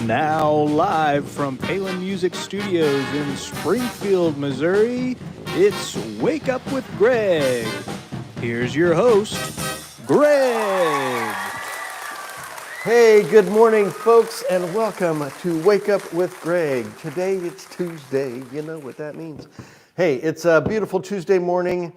Now live from Palin Music Studios in Springfield, Missouri, it's Wake Up with Greg. Here's your host, Greg. Hey, good morning, folks, and welcome to Wake Up with Greg. Today it's Tuesday. You know what that means. Hey, it's a beautiful Tuesday morning.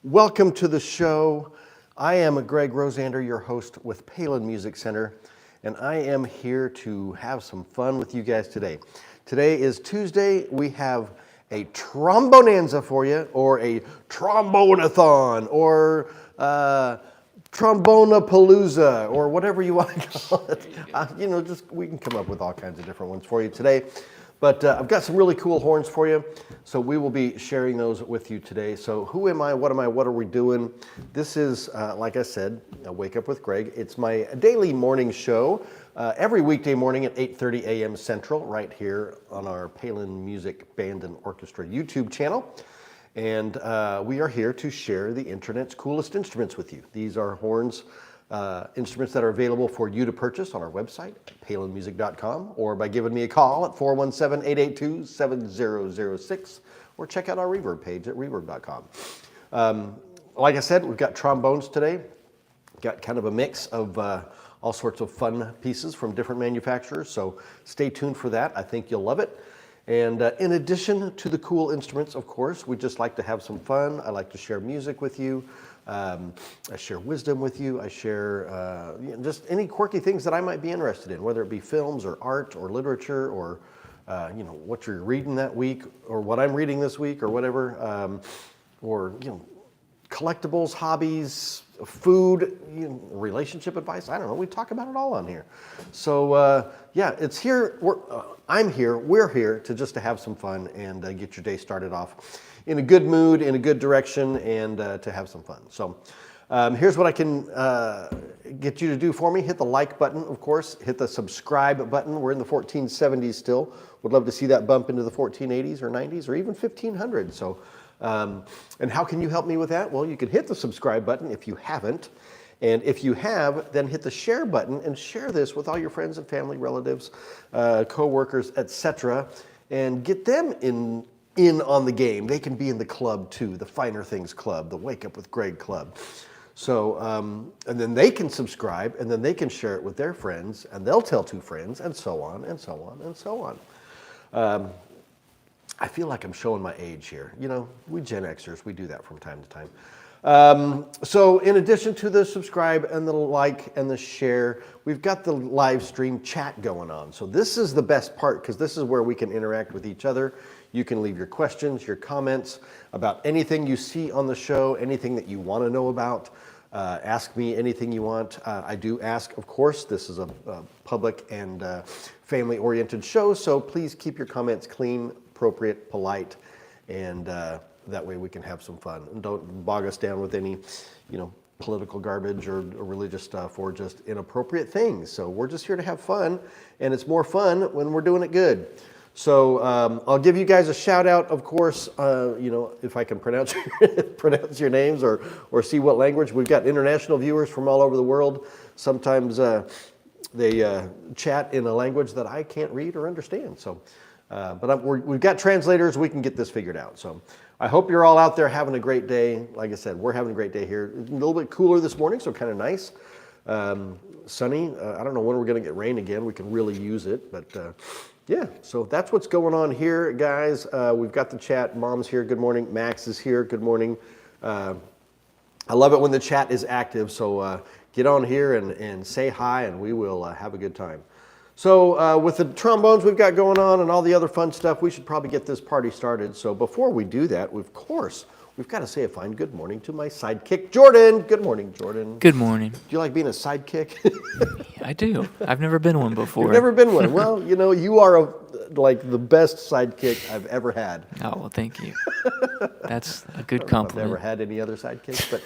Welcome to the show. I am Greg Rosander, your host with Palin Music Center, and I am here to have some fun with you guys today. Today is Tuesday. We have a trombonanza for you, or a trombonathon, or Trombonapalooza, or whatever you want to call it. We can come up with all kinds of different ones for you today. But I've got some really cool horns for you, so we will be sharing those with you today. So who am I? What are we doing? This is, like I said, Wake Up with Greg. It's my daily morning show, every weekday morning at 8:30 a.m. Central, right here on our Palin Music Band and Orchestra YouTube channel. And we are here to share the internet's coolest instruments with you. These are horns, instruments that are available for you to purchase on our website, palinmusic.com, or by giving me a call at 417-882-7006, or check out our Reverb page at reverb.com. Like I said, we've got trombones today. Got kind of a mix of all sorts of fun pieces from different manufacturers, so stay tuned for that. I think you'll love it. And in addition to the cool instruments, of course, we just like to have some fun. I like to share music with you. I share wisdom with you. I share just any quirky things that I might be interested in, whether it be films or art or literature or what you're reading that week or what I'm reading this week or whatever, or collectibles, hobbies, food, relationship advice. I don't know. We talk about it all on here. So it's here. I'm here. We're here to have some fun and get your day started off in a good mood, in a good direction, and to have some fun. So here's what I can get you to do for me. Hit the like button, of course. Hit the subscribe button. We're in the 1470s still. Would love to see that bump into the 1480s or 90s or even 1500. So. And how can you help me with that? Well, you can hit the subscribe button if you haven't. And if you have, then hit the share button and share this with all your friends and family, relatives, co-workers, etc. And get them in on the game. They can be in the club too, the Finer Things Club, the Wake Up with Greg Club. So, and then they can subscribe, and then they can share it with their friends, and they'll tell two friends, and so on, and so on, and so on. I feel like I'm showing my age here. We Gen Xers, we do that from time to time. So in addition to the subscribe and the like and the share, we've got the live stream chat going on. So this is the best part because this is where we can interact with each other. You can leave your questions, your comments about anything you see on the show, anything that you want to know about. Ask me anything you want. I do ask, of course. This is a public and family-oriented show, so please keep your comments clean, appropriate, polite, and that way we can have some fun. And don't bog us down with any, political garbage or religious stuff or just inappropriate things. So we're just here to have fun, and it's more fun when we're doing it good. So I'll give you guys a shout out, of course, if I can pronounce your names or see what language. We've got international viewers from all over the world. Sometimes they chat in a language that I can't read or understand. So. But we've got translators. We can get this figured out. So I hope you're all out there having a great day. Like I said, we're having a great day here. A little bit cooler this morning, so kind of nice. Sunny. I don't know when we're going to get rain again. We can really use it. But so that's what's going on here, guys. We've got the chat. Mom's here. Good morning. Max is here. Good morning. I love it when the chat is active. So get on here and say hi, and we will have a good time. So with the trombones we've got going on and all the other fun stuff, we should probably get this party started. So before we do that, of course, we've got to say a fine good morning to my sidekick, Jordan. Good morning, Jordan. Good morning. Do you like being a sidekick? I do. I've never been one before. You've never been one. Well, you are like the best sidekick I've ever had. Oh, well, thank you. That's a good compliment. I've never had any other sidekicks, but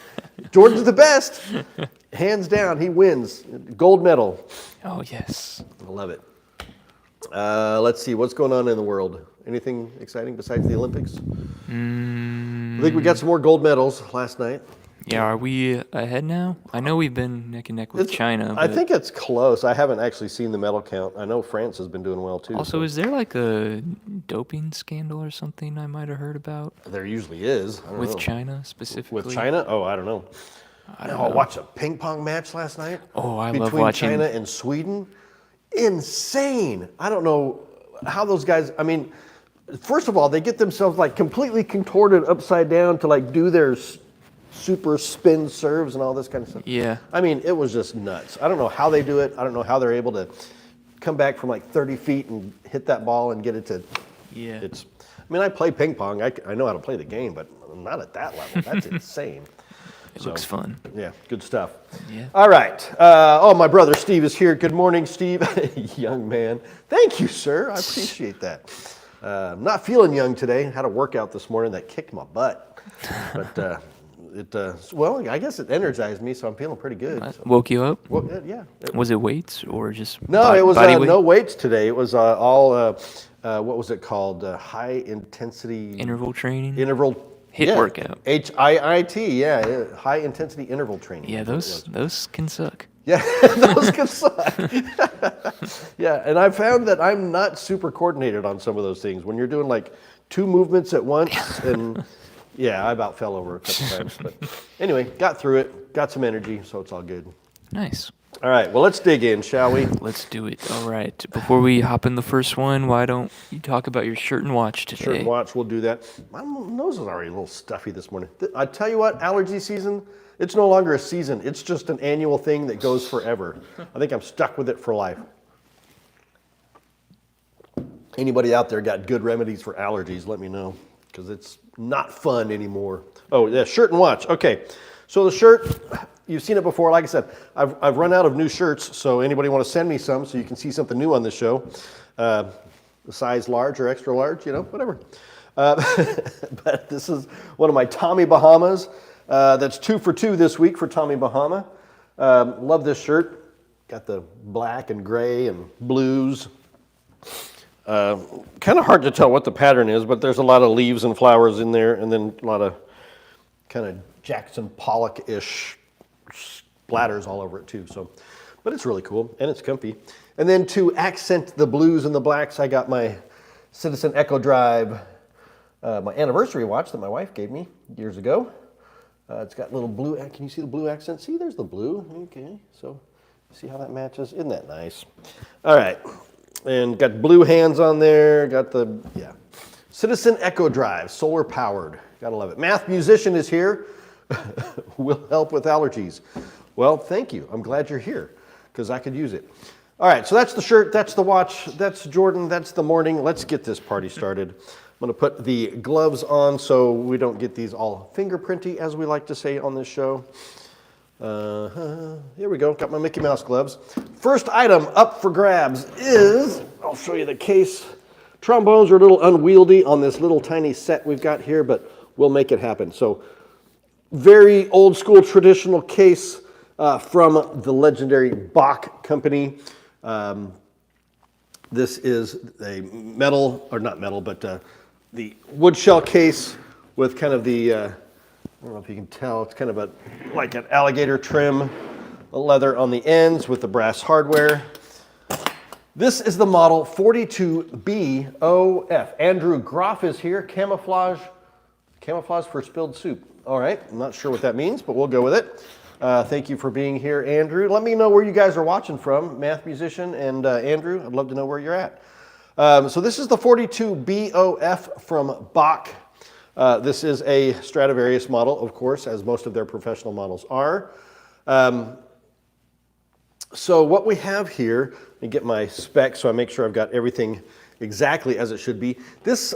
Jordan's the best. Hands down, he wins. Gold medal. Oh, yes. I love it. Let's see, what's going on in the world? Anything exciting besides the Olympics? I think we got some more gold medals last night. Yeah, are we ahead now? I know we've been neck and neck with China. I But think it's close. I haven't actually seen the medal count. I know France has been doing well too. also, is there like a doping scandal or something I might have heard about There usually is. I don't with know. China specifically? With China? Oh, I don't know. I watched a ping pong match last night. Oh, I love between watching. China and Sweden. Insane. I don't know how those guys. I mean, first of all, they get themselves like completely contorted upside down to like do their super spin serves and all this kind of stuff. Yeah. I mean, it was just nuts. I don't know how they do it. I don't know how they're able to come back from like 30 feet and hit that ball and get it to. Yeah. I mean, I play ping pong. I know how to play the game, but not at that level. That's insane. It looks fun. Yeah, good stuff. Yeah. All right. My brother Steve is here. Good morning, Steve. Young man. Thank you, sir. I appreciate that. Not feeling young today. Had a workout this morning that kicked my butt. But well, I guess it energized me, so I'm feeling pretty good. So. Woke you up? Well, yeah. Was it weights or just No, it was body weight? no weights today. It was all, what was it called? High intensity Interval training? interval HIIT workout. HIIT, yeah, high intensity interval training. Yeah, That's what it was. those can suck. Yeah, those can suck. Yeah, and I found that I'm not super coordinated on some of those things. When you're doing like 2 movements at once, and yeah, I about fell over a couple times. But anyway, got through it, got some energy, so it's all good. Nice. All right, well, let's dig in, shall we? Let's do it. All right. Before we hop in the first one, why don't you talk about your shirt and watch today? Shirt and watch, we'll do that. My nose is already a little stuffy this morning. I tell you what, allergy season, it's no longer a season. It's just an annual thing that goes forever. I think I'm stuck with it for life. Anybody out there got good remedies for allergies, let me know, because it's not fun anymore. Oh, yeah, shirt and watch. Okay, so the shirt, you've seen it before. Like I said, I've run out of new shirts, so anybody want to send me some so you can see something new on this show. The size large or extra large, whatever. But this is one of my Tommy Bahamas. That's 2 for 2 this week for Tommy Bahama. Love this shirt. Got the black and gray and blues. Kind of hard to tell what the pattern is, but there's a lot of leaves and flowers in there, and then a lot of kind of Jackson Pollock-ish splatters all over it too. So, but it's really cool and it's comfy. And then to accent the blues and the blacks, I got my Citizen Echo Drive, my anniversary watch that my wife gave me years ago. It's got little blue. Can you see the blue accent? See, there's the blue. Okay, so see how that matches? Isn't that nice? All right. And got blue hands on there, got the, Citizen Echo Drive, solar powered. Gotta love it. Math Musician is here. Will help with allergies. Well, thank you. I'm glad you're here because I could use it. All right, so that's the shirt, that's the watch, that's Jordan, that's the morning. Let's get this party started. I'm gonna put the gloves on so we don't get these all fingerprinty, as we like to say on this show. Here we go, got my Mickey Mouse gloves. First item up for grabs is, I'll show you the case. Trombones are a little unwieldy on this little tiny set we've got here, but we'll make it happen. So, very old school traditional case from the legendary Bach company. This is a metal, or not metal, but the wood shell case with kind of the, I don't know if you can tell, it's kind of like an alligator trim leather on the ends with the brass hardware. This is the model 42BOF. Andrew Groff is here, camouflage for spilled soup. All right, I'm not sure what that means, but we'll go with it. Thank you for being here, Andrew. Let me know where you guys are watching from, Math Musician and Andrew. I'd love to know where you're at. So this is the 42BOF from Bach. This is a Stradivarius model, of course, as most of their professional models are. So what we have here, let me get my specs so I make sure I've got everything exactly as it should be. This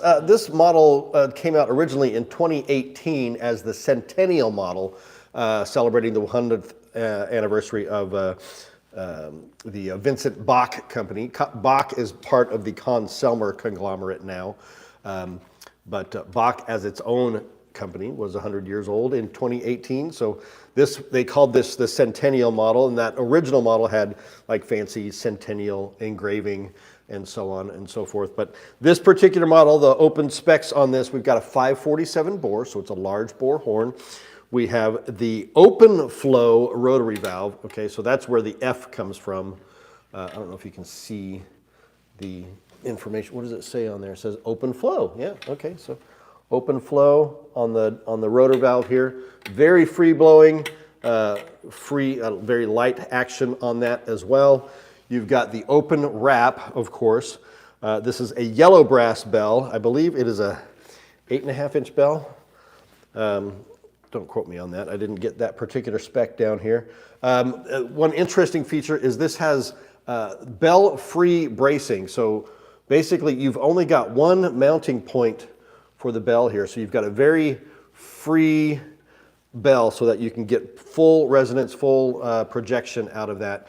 model came out originally in 2018 as the Centennial model, celebrating the 100th anniversary of the Vincent Bach Company. Bach is part of the Conn-Selmer conglomerate now, but Bach as its own company was 100 years old in 2018. So they called this the Centennial model, and that original model had like fancy Centennial engraving and so on and so forth. But this particular model, the open specs on this, we've got a 547 bore, so it's a large bore horn. We have the open flow rotary valve. Okay, so that's where the F comes from. I don't know if you can see the information. What does it say on there? It says open flow. Yeah, okay, so open flow on the rotor valve here. Very free blowing, very light action on that as well. You've got the open wrap, of course. This is a yellow brass bell. I believe it is a 8.5-inch bell. Don't quote me on that. I didn't get that particular spec down here. One interesting feature is this has bell-free bracing. So basically, you've only got one mounting point for the bell here. So you've got a very free bell so that you can get full resonance, full projection out of that.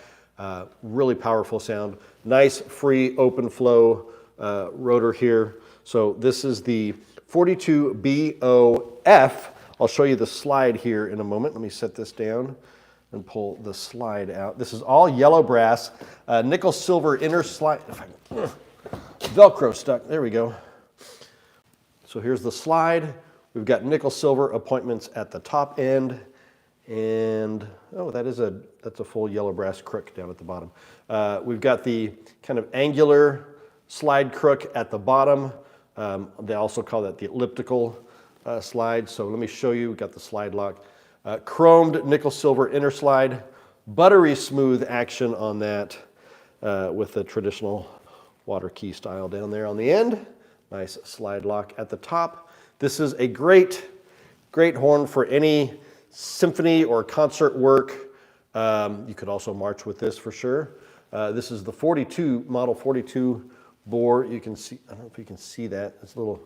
Really powerful sound. Nice, free, open flow rotor here. So this is the 42BOF. I'll show you the slide here in a moment. Let me set this down and pull the slide out. This is all yellow brass, nickel silver inner slide. Velcro stuck. There we go. So here's the slide. We've got nickel silver appointments at the top end, and that's a full yellow brass crook down at the bottom. We've got the kind of angular slide crook at the bottom. They also call that the elliptical slide. So let me show you. We've got the slide lock. Chromed nickel silver inner slide. Buttery smooth action on that with the traditional water key style down there on the end. Nice slide lock at the top. This is a great horn for any symphony or concert work. You could also march with this for sure. This is the model 42 bore. You can see, I don't know if you can see that. It's a little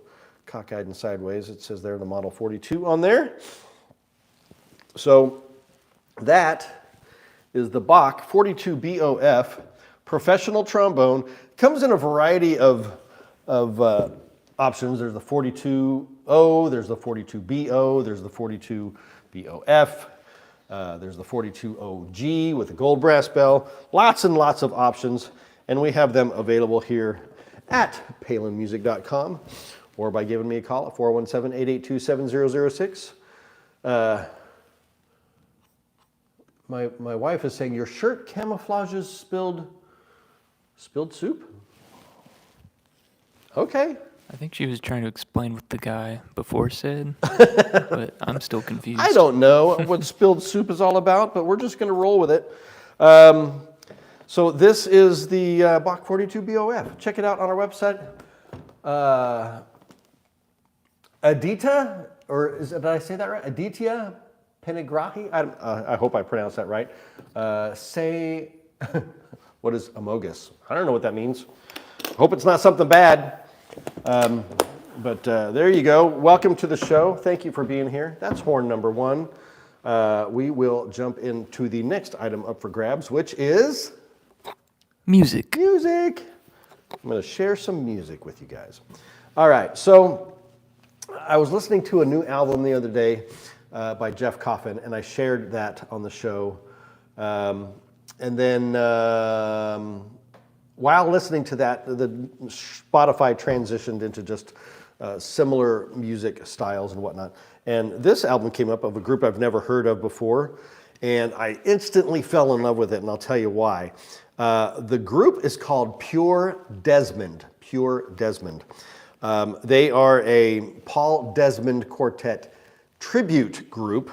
cockeyed and sideways. It says there the model 42 on there. So that is the Bach 42BOF professional trombone. Comes in a variety of options. There's the 42O, there's the 42BO, there's the 42BOF, there's the 42OG with a gold brass bell. Lots and lots of options, and we have them available here at palinmusic.com or by giving me a call at 417-882-7006. My wife is saying, your shirt camouflages spilled soup? Okay. I think she was trying to explain what the guy before said, but I'm still confused. I don't know what spilled soup is all about, but we're just going to roll with it. So this is the Bach 42BOF. Check it out on our website. Aditya, did I say that right? Aditya Panigrahi? I hope I pronounced that right. What is amogus? I don't know what that means. Hope it's not something bad. But there you go. Welcome to the show. Thank you for being here. That's horn number 1. We will jump into the next item up for grabs, which is music. Music. I'm going to share some music with you guys. All right. So I was listening to a new album the other day by Jeff Coffin, and I shared that on the show. And then while listening to that, the Spotify transitioned into just similar music styles and whatnot. And this album came up of a group I've never heard of before, and I instantly fell in love with it, and I'll tell you why. The group is called Pure Desmond. Pure Desmond. They are a Paul Desmond Quartet tribute group.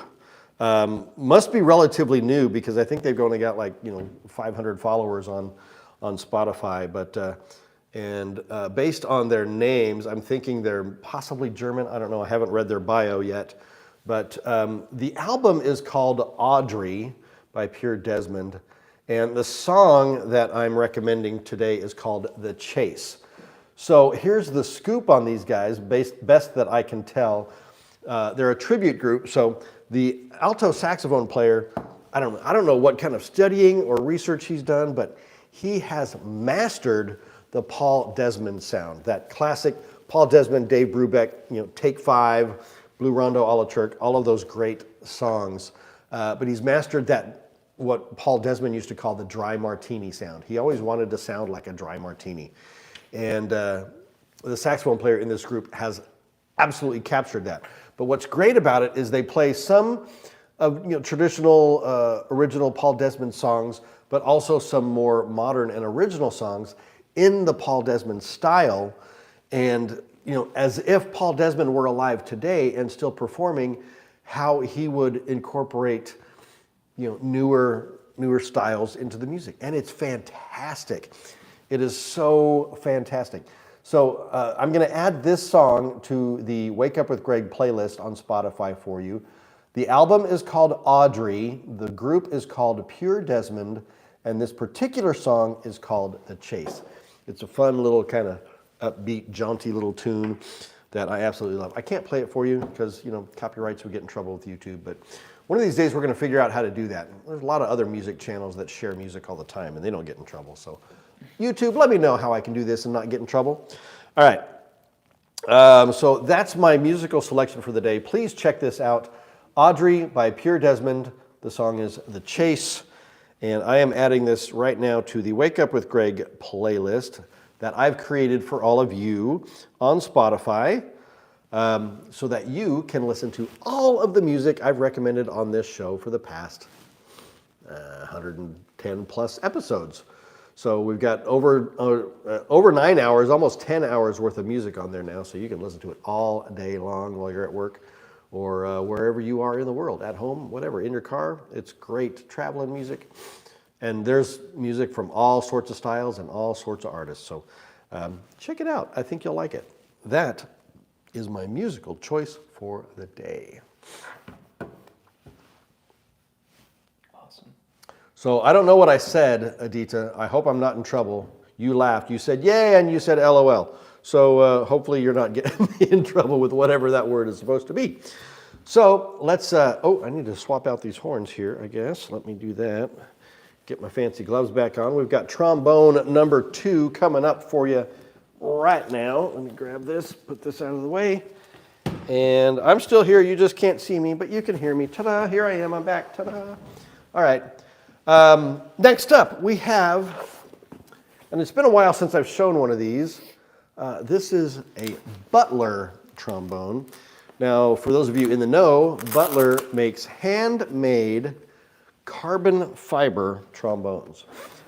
Must be relatively new because I think they've only got 500 followers on Spotify, but based on their names, I'm thinking they're possibly German. I don't know. I haven't read their bio yet, but the album is called Audrey by Pure Desmond, and the song that I'm recommending today is called The Chase. So here's the scoop on these guys, best that I can tell. They're a tribute group, so the alto saxophone player, I don't know what kind of studying or research he's done, but he has mastered the Paul Desmond sound, that classic Paul Desmond, Dave Brubeck, Take 5, Blue Rondo a la Turk, all of those great songs. But he's mastered that, what Paul Desmond used to call the dry martini sound. He always wanted to sound like a dry martini. And the saxophone player in this group has absolutely captured that. But what's great about it is they play some of traditional, original Paul Desmond songs, but also some more modern and original songs in the Paul Desmond style, and as if Paul Desmond were alive today and still performing, how he would incorporate newer styles into the music, and it's fantastic. It is so fantastic. So I'm going to add this song to the Wake Up with Greg playlist on Spotify for you. The album is called Audrey. The group is called Pure Desmond, and this particular song is called The Chase. It's a fun little kind of upbeat, jaunty little tune that I absolutely love. I can't play it for you because copyrights would get in trouble with YouTube, but one of these days we're going to figure out how to do that. There's a lot of other music channels that share music all the time, and they don't get in trouble. So YouTube, let me know how I can do this and not get in trouble. All right. So that's my musical selection for the day. Please check this out. Audrey by Pure Desmond. The song is The Chase. And I am adding this right now to the Wake Up with Greg playlist that I've created for all of you on Spotify, so that you can listen to all of the music I've recommended on this show for the past 110 plus episodes. So we've got over 9 hours, almost 10 hours worth of music on there now, so you can listen to it all day long while you're at work or wherever you are in the world, at home, whatever, in your car. It's great traveling music. And there's music from all sorts of styles and all sorts of artists. So check it out. I think you'll like it. That is my musical choice for the day. Awesome. So I don't know what I said, Adita. I hope I'm not in trouble. You laughed. You said, yay, and you said LOL. So hopefully you're not getting me in trouble with whatever that word is supposed to be. So let's, I need to swap out these horns here, I guess. Let me do that. Get my fancy gloves back on. We've got trombone number 2 coming up for you right now. Let me grab this, put this out of the way. And I'm still here. You just can't see me, but you can hear me. Ta-da, here I am. I'm back. Ta-da. All right. Next up, we have, and it's been a while since I've shown one of these. This is a Butler trombone. Now, for those of you in the know, Butler makes handmade carbon fiber trombones.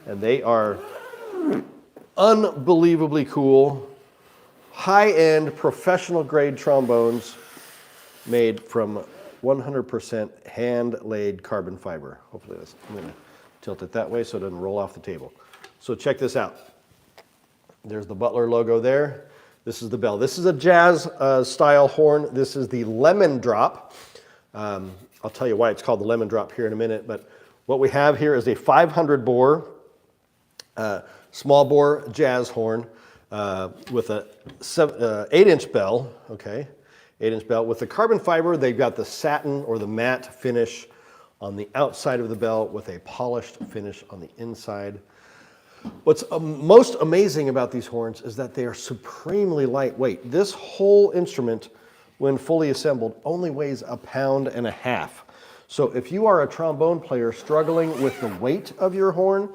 And they are unbelievably cool, high-end, professional-grade trombones made from 100% hand-laid carbon fiber. Hopefully, I'm going to tilt it that way so it doesn't roll off the table. So check this out. There's the Butler logo there. This is the bell. This is a jazz style horn. This is the Lemon Drop. I'll tell you why it's called the Lemon Drop here in a minute, but what we have here is a 500 bore, small bore jazz horn with a 8-inch bell, okay? 8-inch bell. With the carbon fiber, they've got the satin or the matte finish on the outside of the bell with a polished finish on the inside. What's most amazing about these horns is that they are supremely lightweight. This whole instrument, when fully assembled, only weighs 1.5 pounds. So if you are a trombone player struggling with the weight of your horn,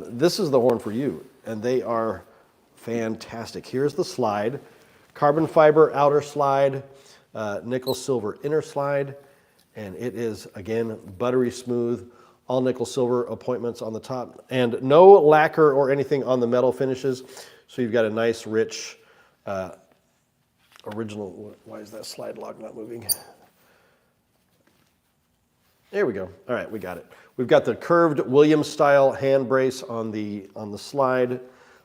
this is the horn for you. And they are fantastic. Here's the slide. Carbon fiber outer slide, nickel silver inner slide, and it is, again, buttery smooth. All nickel silver appointments on the top, and no lacquer or anything on the metal finishes. So you've got a nice, rich, original. Why is that slide lock not moving? There we go. All right, we got it. We've got the curved Williams style hand brace on the slide,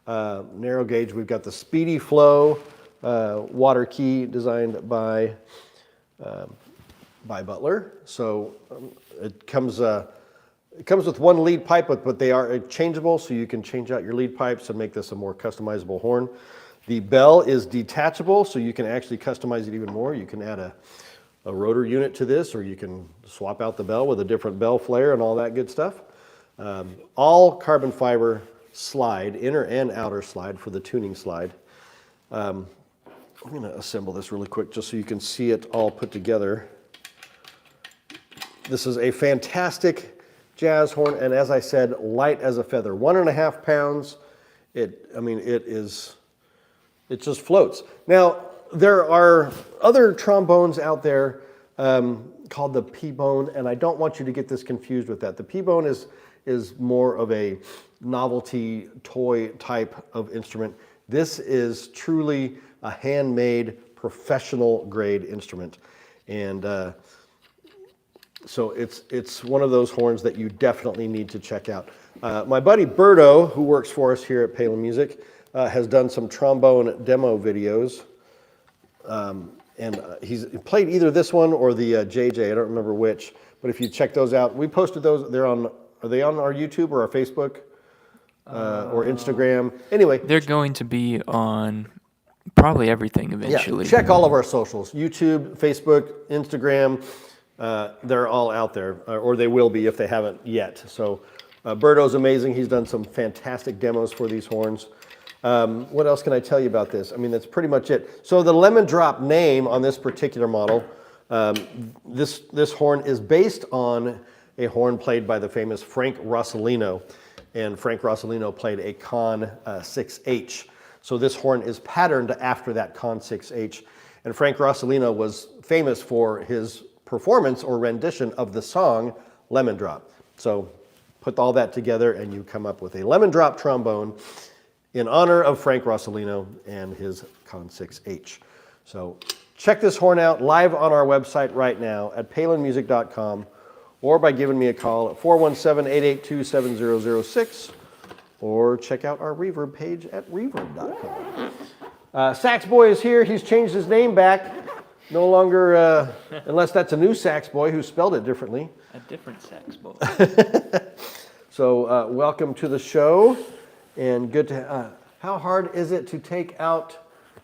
narrow gauge. We've got the Speedy Flow water key designed by Butler. So it comes with one lead pipe, but they are changeable, so you can change out your lead pipes and make this a more customizable horn. The bell is detachable, so you can actually customize it even more. You can add a rotor unit to this, or you can swap out the bell with a different bell flare and all that good stuff. All carbon fiber slide, inner and outer slide for the tuning slide. I'm going to assemble this really quick just so you can see it all put together. This is a fantastic jazz horn, and as I said, light as a feather. 1.5 pounds. It just floats. Now, there are other trombones out there called the P-bone, and I don't want you to get this confused with that. The P-bone is more of a novelty toy type of instrument. This is truly a handmade, professional grade instrument, and so it's one of those horns that you definitely need to check out. My buddy Berto, who works for us here at Palin Music, has done some trombone demo videos, and he's played either this one or the JJ. I don't remember which, but if you check those out, we posted those. Are they on our YouTube or our Facebook or Instagram? Anyway, They're going to be on probably everything eventually. yeah, check all of our socials: YouTube, Facebook, Instagram. They're all out there, or they will be if they haven't yet. So Berto's amazing. He's done some fantastic demos for these horns. What else can I tell you about this? I mean, that's pretty much it. So the Lemon Drop name on this particular model, this horn is based on a horn played by the famous Frank Rossellino. And Frank Rossellino played a Con 6H. So this horn is patterned after that Con 6H. And Frank Rossellino was famous for his performance or rendition of the song Lemon Drop. So put all that together and you come up with a Lemon Drop trombone in honor of Frank Rossellino and his Con 6H. So check this horn out live on our website right now at palinmusic.com, or by giving me a call at 417-882-7006, or check out our Reverb page at reverb.com. Sax Boy is here. He's changed his name back. No longer, unless that's a new Sax Boy who spelled it differently. A different sax boy. So welcome to the show, and good to. How hard is it to take out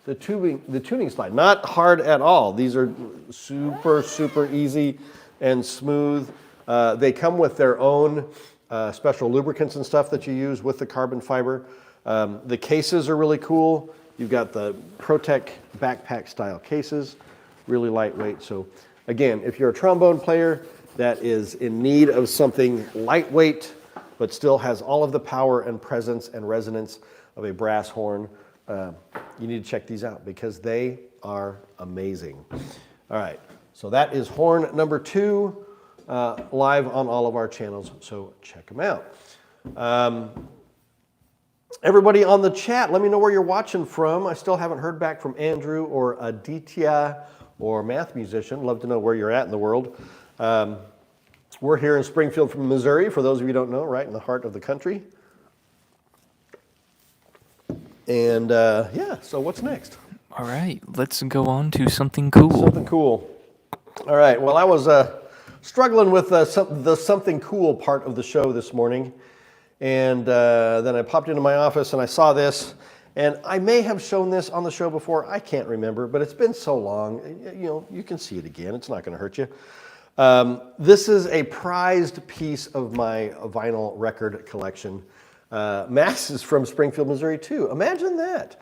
the tuning slide? Not hard at all. These are super easy and smooth. They come with their own special lubricants and stuff that you use with the carbon fiber. The cases are really cool. You've got the ProTech backpack style cases, really lightweight. So again, if you're a trombone player that is in need of something lightweight but still has all of the power and presence and resonance of a brass horn, you need to check these out because they are amazing. All right, so that is horn number 2, live on all of our channels, so check them out. Everybody on the chat, let me know where you're watching from. I still haven't heard back from Andrew or Aditya or Math Musician. Love to know where you're at in the world. We're here in Springfield, Missouri, for those of you who don't know, right in the heart of the country. And yeah, so what's next? All right, let's go on to something cool. Something cool. All right, well, I was struggling with the something cool part of the show this morning. And then I popped into my office and I saw this. And I may have shown this on the show before. I can't remember, but it's been so long. You know, you can see it again. It's not going to hurt you. This is a prized piece of my vinyl record collection. Max is from Springfield, Missouri, too. Imagine that.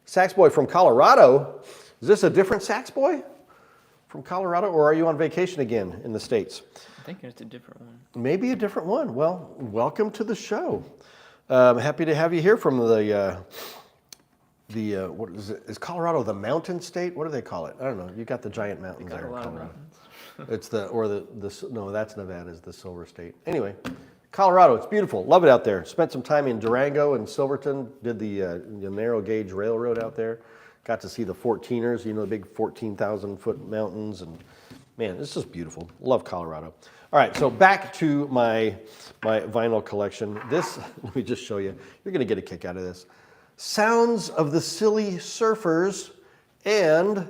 Sax Boy from Colorado. Is this a different Sax Boy from Colorado, or are you on vacation again in the States? I think it's a different one. Maybe a different one. Well, welcome to the show. Happy to have you here from the what is it? Is Colorado the mountain state? What do they call it? I don't know. You got the giant mountains there in Colorado. It's no, that's Nevada, is the Silver State. Anyway, Colorado, it's beautiful. Love it out there. Spent some time in Durango and Silverton. Did the narrow gauge railroad out there. Got to see the 14ers, you know, the big 14,000 foot mountains, and man, this is beautiful. Love Colorado. All right, so back to my vinyl collection. This, let me just show you. You're going to get a kick out of this. Sounds of the Silly Surfers, and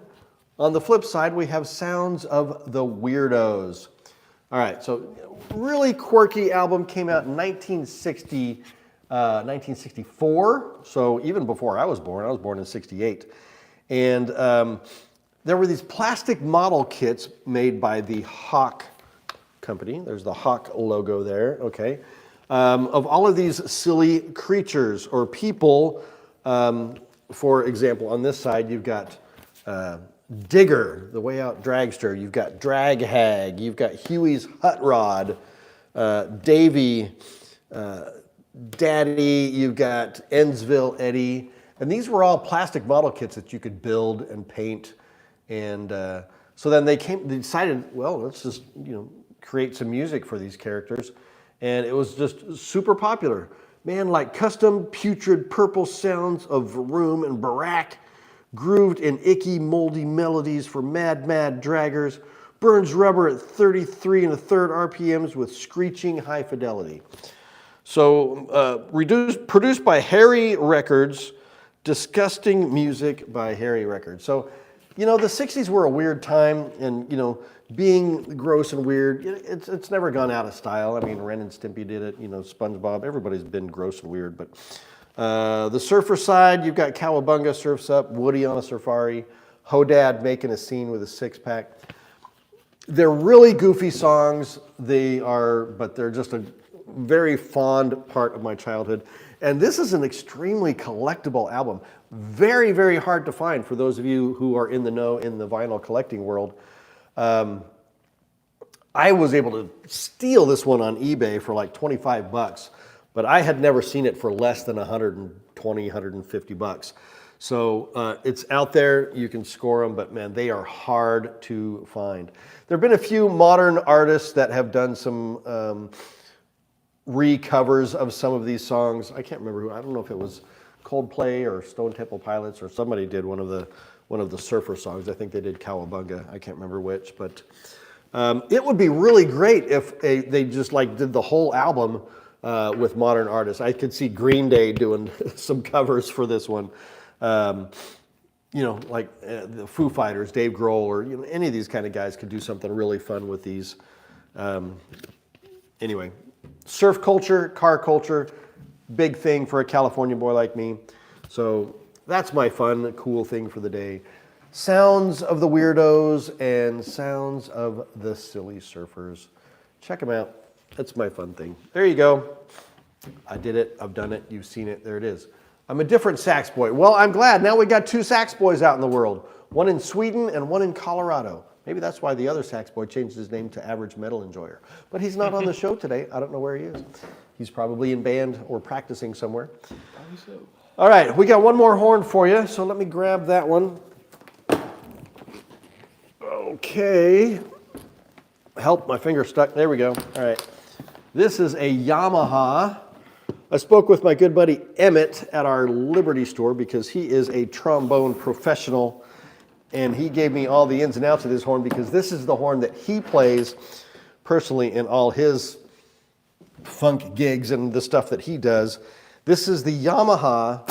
on the flip side, we have Sounds of the Weirdos. All right, so really quirky album, came out in 1964, so even before I was born in 68. And there were these plastic model kits made by the Hawk company. There's the Hawk logo there, okay, of all of these silly creatures or people. For example, on this side, you've got Digger, the Way Out Dragster. You've got Drag Hag. You've got Huey's Hut Rod, Davy, Daddy. You've got Endsville Eddie. And these were all plastic model kits that you could build and paint. And so then they decided, well, let's just, create some music for these characters. And it was just super popular. Man, like custom putrid purple sounds of Vroom and Barak, grooved in icky, moldy melodies for mad draggers, burns rubber at 33 1/3 RPMs with screeching high fidelity. So produced by Harry Records, disgusting music by Harry Records. So, the 60s were a weird time, and, being gross and weird, it's never gone out of style. I mean, Ren and Stimpy did it, SpongeBob, everybody's been gross and weird. But the surfer side, you've got Cowabunga surfs up, Woody on a safari, Hodad making a scene with a six-pack. They're really goofy songs, but they're just a very fond part of my childhood. And this is an extremely collectible album. Very, very hard to find for those of you who are in the know in the vinyl collecting world. I was able to steal this one on eBay for like $25, but I had never seen it for less than $120, $150. So it's out there, you can score them, but man, they are hard to find. There have been a few modern artists that have done some recovers of some of these songs. I can't remember who, I don't know if it was Coldplay or Stone Temple Pilots, or somebody did one of the surfer songs. I think they did Cowabunga. I can't remember which, but it would be really great if they just did the whole album with modern artists. I could see Green Day doing some covers for this one. The Foo Fighters, Dave Grohl, or any of these kind of guys could do something really fun with these. Anyway, surf culture, car culture, big thing for a California boy like me. So that's my fun, cool thing for the day. Sounds of the weirdos and sounds of the silly surfers. Check them out. That's my fun thing. There you go. I did it. I've done it. You've seen it. There it is. I'm a different sax boy. Well, I'm glad. Now we got two sax boys out in the world. One in Sweden and one in Colorado. Maybe that's why the other sax boy changed his name to Average Metal Enjoyer. But he's not on the show today. I don't know where he is. He's probably in band or practicing somewhere. Probably so. All right, we got one more horn for you, so let me grab that one. Okay. Help, my finger stuck. There we go. All right. This is a Yamaha. I spoke with my good buddy Emmett at our Liberty store because he is a trombone professional, and he gave me all the ins and outs of this horn because this is the horn that he plays personally in all his funk gigs and the stuff that he does. This is the Yamaha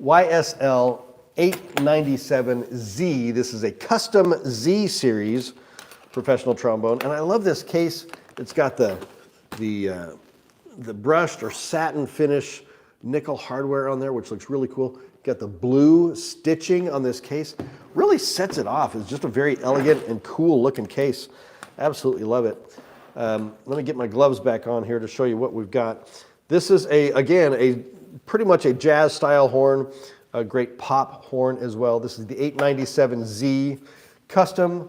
YSL 897Z. This is a custom Z series professional trombone, and I love this case. It's got the brushed or satin finish nickel hardware on there, which looks really cool. Got the blue stitching on this case. Really sets it off. It's just a very elegant and cool looking case. Absolutely love it. Let me get my gloves back on here to show you what we've got. This is again pretty much a jazz style horn, a great pop horn as well. This is the 897Z custom.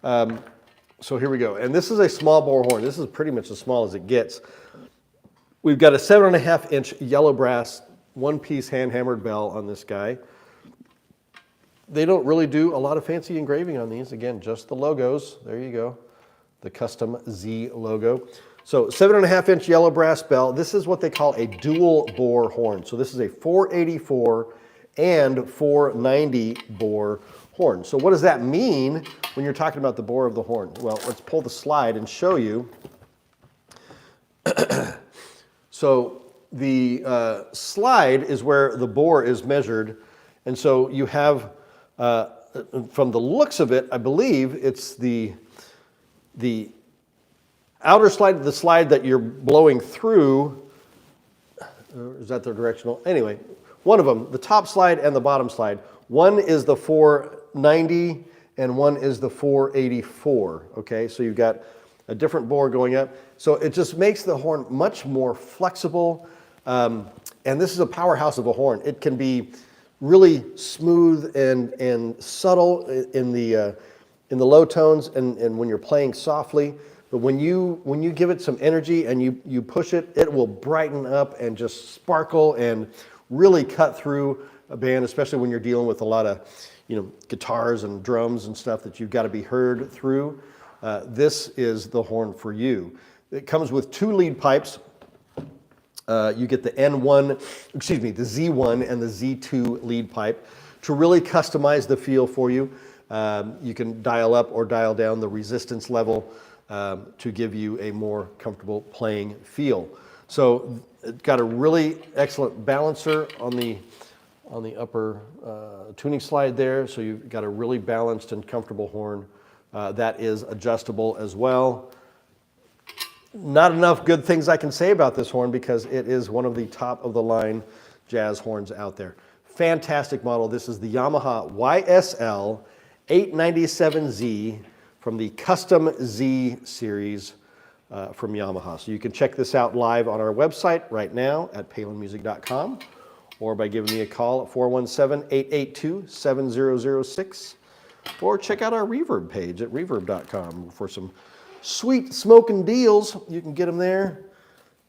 So here we go. And this is a small bore horn. This is pretty much as small as it gets. We've got a 7.5-inch yellow brass one-piece hand-hammered bell on this guy. They don't really do a lot of fancy engraving on these. Again, just the logos. There you go. The custom Z logo. So 7.5-inch yellow brass bell. This is what they call a dual bore horn. So this is a 484 and 490 bore horn. So what does that mean when you're talking about the bore of the horn? Well, let's pull the slide and show you. So the slide is where the bore is measured. And so you have, from the looks of it, I believe it's the outer slide, the slide that you're blowing through. Is that the directional? Anyway, one of them, the top slide and the bottom slide. One is the 490 and one is the 484. Okay, so you've got a different bore going up. So it just makes the horn much more flexible. And this is a powerhouse of a horn. It can be really smooth and subtle in the low tones and when you're playing softly. But when you give it some energy and you push it, it will brighten up and just sparkle and really cut through band, especially when you're dealing with a lot of, guitars and drums and stuff that you've got to be heard through. This is the horn for you. It comes with 2 lead pipes. You get the the Z1 and the Z2 lead pipe to really customize the feel for you. You can dial up or dial down the resistance level to give you a more comfortable playing feel. So it's got a really excellent balancer on the upper tuning slide there. So you've got a really balanced and comfortable horn that is adjustable as well. Not enough good things I can say about this horn because it is one of the top of the line jazz horns out there. Fantastic model. This is the Yamaha YSL 897Z from the Custom Z series from Yamaha. So you can check this out live on our website right now at palinmusic.com or by giving me a call at 417-882-7006 or check out our Reverb page at reverb.com for some sweet smoking deals. You can get them there,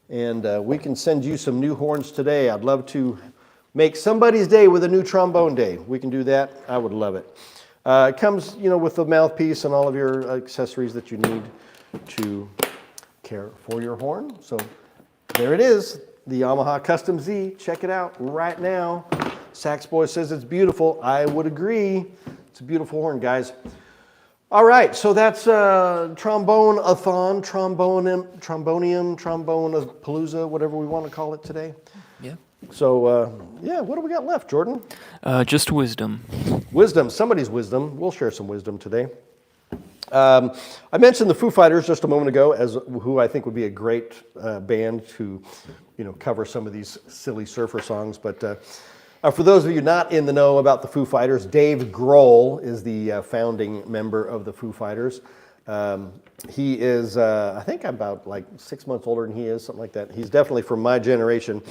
and we can send you some new horns today. I'd love to make somebody's day with a new trombone day. We can do that. I would love it. It comes, with the mouthpiece and all of your accessories that you need to care for your horn. So there it is, the Yamaha Custom Z. Check it out right now. Sax Boy says it's beautiful. I would agree. It's a beautiful horn, guys. All right, so that's trombone-a-thon, trombone-palooza, whatever we want to call it today. Yeah. So, what do we got left, Jordan? Just wisdom. Wisdom, somebody's wisdom. We'll share some wisdom today. I mentioned the Foo Fighters just a moment ago as who I think would be a great band to, cover some of these silly surfer songs. But for those of you not in the know about the Foo Fighters, Dave Grohl is the founding member of the Foo Fighters. He is, I think, about like 6 months older than he is, something like that. He's definitely from my generation.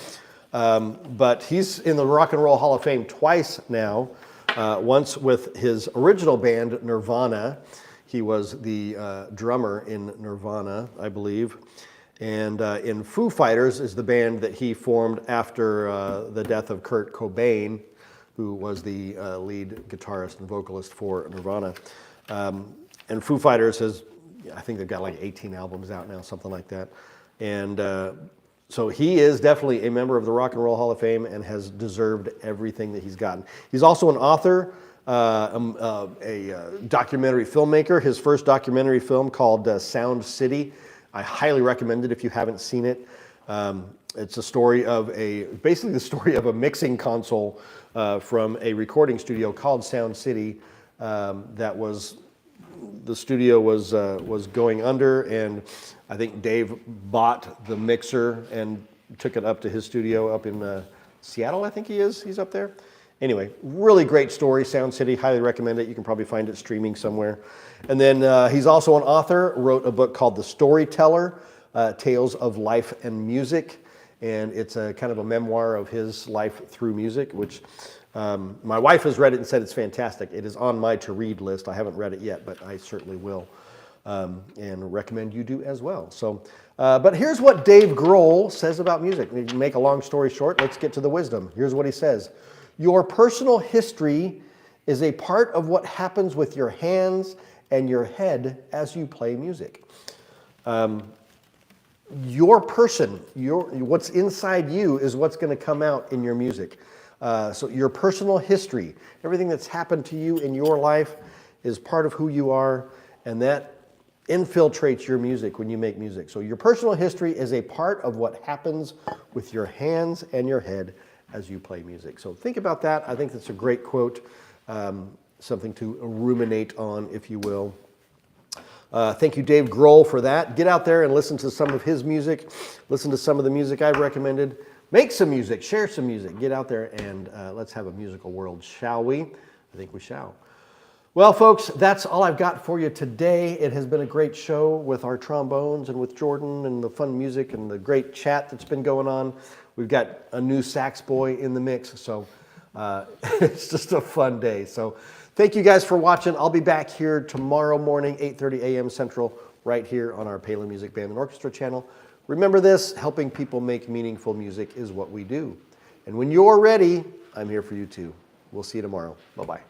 But he's in the Rock and Roll Hall of Fame twice now. Once with his original band, Nirvana. He was the drummer in Nirvana, I believe. And in Foo Fighters is the band that he formed after the death of Kurt Cobain, who was the lead guitarist and vocalist for Nirvana. And Foo Fighters has, I think they've got like 18 albums out now, something like that. And so he is definitely a member of the Rock and Roll Hall of Fame and has deserved everything that he's gotten. He's also an author, a documentary filmmaker. His first documentary film called Sound City. I highly recommend it if you haven't seen it. It's a story of basically the story of a mixing console from a recording studio called Sound City the studio was going under, and I think Dave bought the mixer and took it up to his studio up in Seattle, I think he's up there. Anyway, really great story, Sound City, highly recommend it. You can probably find it streaming somewhere. And then he's also an author, wrote a book called The Storyteller, Tales of Life and Music. And it's a kind of a memoir of his life through music, which my wife has read it and said it's fantastic. It is on my to-read list. I haven't read it yet, but I certainly will, and recommend you do as well. So, but here's what Dave Grohl says about music. To make a long story short, let's get to the wisdom. Here's what he says. Your personal history is a part of what happens with your hands and your head as you play music. Your person, what's inside you is what's going to come out in your music. So your personal history, everything that's happened to you in your life is part of who you are, and that infiltrates your music when you make music. So your personal history is a part of what happens with your hands and your head as you play music. So think about that. I think that's a great quote, something to ruminate on, if you will. Thank you, Dave Grohl, for that. Get out there and listen to some of his music. Listen to some of the music I've recommended. Make some music, share some music. Get out there and let's have a musical world, shall we? I think we shall. Well, folks, that's all I've got for you today. It has been a great show with our trombones and with Jordan and the fun music and the great chat that's been going on. We've got a new sax boy in the mix, so it's just a fun day. So thank you guys for watching. I'll be back here tomorrow morning, 8:30 a.m. Central, right here on our Palin Music Band and Orchestra channel. Remember this, helping people make meaningful music is what we do. And when you're ready, I'm here for you too. We'll see you tomorrow. Bye-bye.